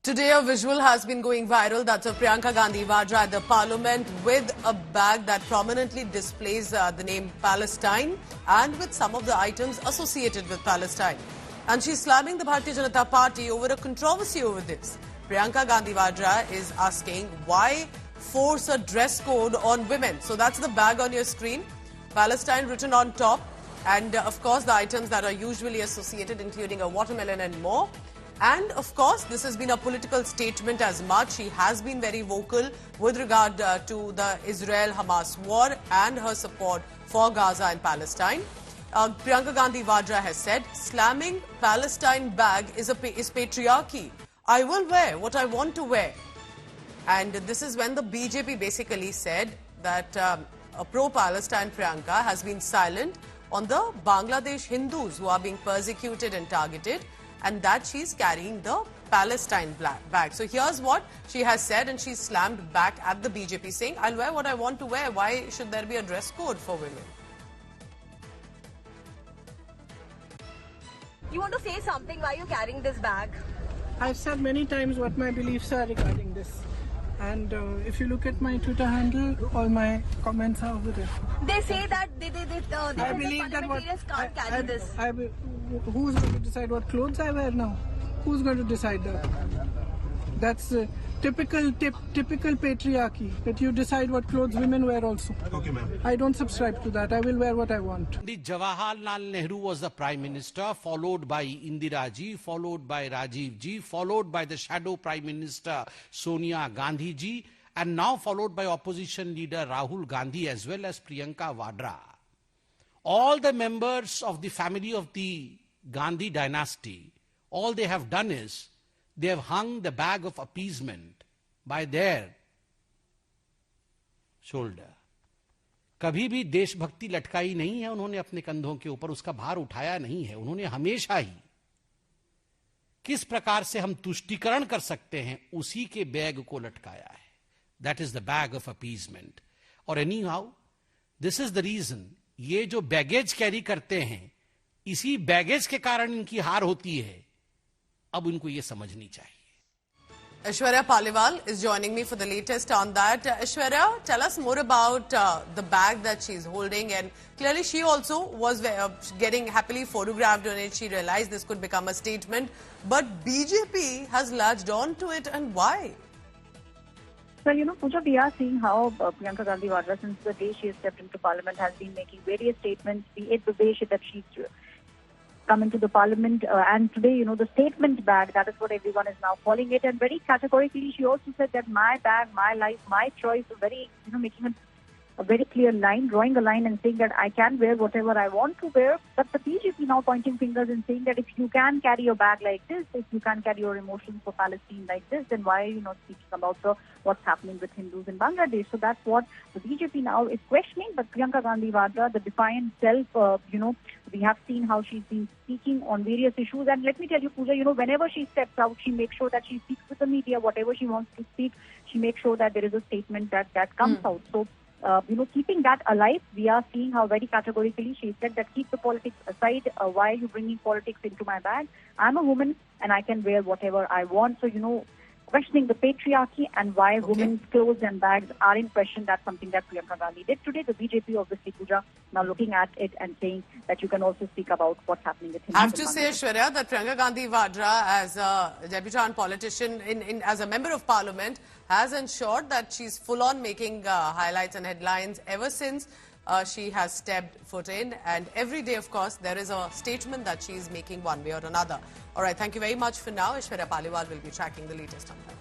Today, a visual has been going viral. That's of Priyanka Gandhi Vadra at the parliament with a bag that prominently displays the name Palestine and with some of the items associated with Palestine. And she's slamming the Bharatiya Janata Party over a controversy over this. Priyanka Gandhi Vadra is asking why force a dress code on women. So that's the bag on your screen. Palestine written on top. And of course, the items that are usually associated, including a watermelon and more. And of course, this has been a political statement as much. She has been very vocal with regard to the Israel-Hamas war and her support for Gaza and Palestine. Priyanka Gandhi Vadra has said, slamming Palestine bag is patriarchy. I will wear what I want to wear. And this is when the BJP basically said that a pro-Palestine Priyanka has been silent on the Bangladesh Hindus who are being persecuted and targeted, and that she's carrying the Palestine bag. So here's what she has said, and she's slammed back at the BJP saying, I'll wear what I want to wear. Why should there be a dress code for women? You want to say something? Why are you carrying this bag? I've said many times what my beliefs are regarding this. And if you look at my Twitter handle, all my comments are over there. They say that I believe that can't carry this. Who's going to decide what clothes I wear now? Who's going to decide that? That's typical patriarchy, that you decide what clothes women wear also. Okay, ma'am. I don't subscribe to that. I will wear what I want. Jawaharlal Nehru was the Prime Minister, followed by Indira ji, followed by Rajiv ji, followed by the Shadow Prime Minister Sonia Gandhi ji, and now followed by opposition leader Rahul Gandhi as well as Priyanka Vadra. All the members of the family of the Gandhi dynasty, all they have done is they have hung the bag of appeasement by their shoulder. कभी भी देशभक्ति लटकाई नहीं है उन्होंने अपने कंधों के ऊपर, उसका भार उठाया नहीं है। उन्होंने हमेशा ही किस प्रकार से हम तुष्टीकरण कर सकते हैं उसी के बैग को लटकाया है। That is the bag of appeasement. और anyhow this is the reason, ये जो बैगेज कैरी करते हैं इसी बैगेज के कारण इनकी हार होती है। अब इनको ये समझनी चाहिए। Aishwarya Paliwal is joining me for the latest on that. Aishwarya, tell us more about the bag that she's holding, and clearly she also was getting happily photographed on it. She realized this could become a statement, but BJP has latched on to it, and why? Well, Pooja, we are seeing how Priyanka Gandhi Vadra, since the day she has stepped into parliament, has been making various statements, be it the way that she's come into the parliament, and today, the statement bag, that is what everyone is now calling it, and very categorically she also said that my bag, my life, my choice, very, making a very clear line, drawing a line and saying that I can wear whatever I want to wear, but the BJP now pointing fingers and saying that if you can carry your bag like this, if you can carry your emotions for Palestine like this, then why are you not speaking about what's happening with Hindus in Bangladesh? So that's what the BJP now is questioning, but Priyanka Gandhi Vadra, the defiant self, we have seen how she's been speaking on various issues, and let me tell you, Pooja, whenever she steps out, she makes sure that she speaks with the media, whatever she wants to speak, she makes sure that there is a statement that comes out. So, keeping that alive, we are seeing how very categorically she said that keep the politics aside. Why are you bringing politics into my bag? I'm a woman and I can wear whatever I want. So, questioning the patriarchy and why women's clothes and bags are in question. That's something that Priyanka Gandhi did today. The BJP, obviously, Pooja, now looking at it and saying that you can also speak about what's happening with him. I have to say, Aishwarya, that Priyanka Gandhi Vadra, as a debutant politician, as a member of parliament, has ensured that she's full on making highlights and headlines ever since she has stepped foot in. And every day, of course, there is a statement that she's making one way or another. All right, thank you very much for now. Aishwarya Paliwal will be tracking the latest on that.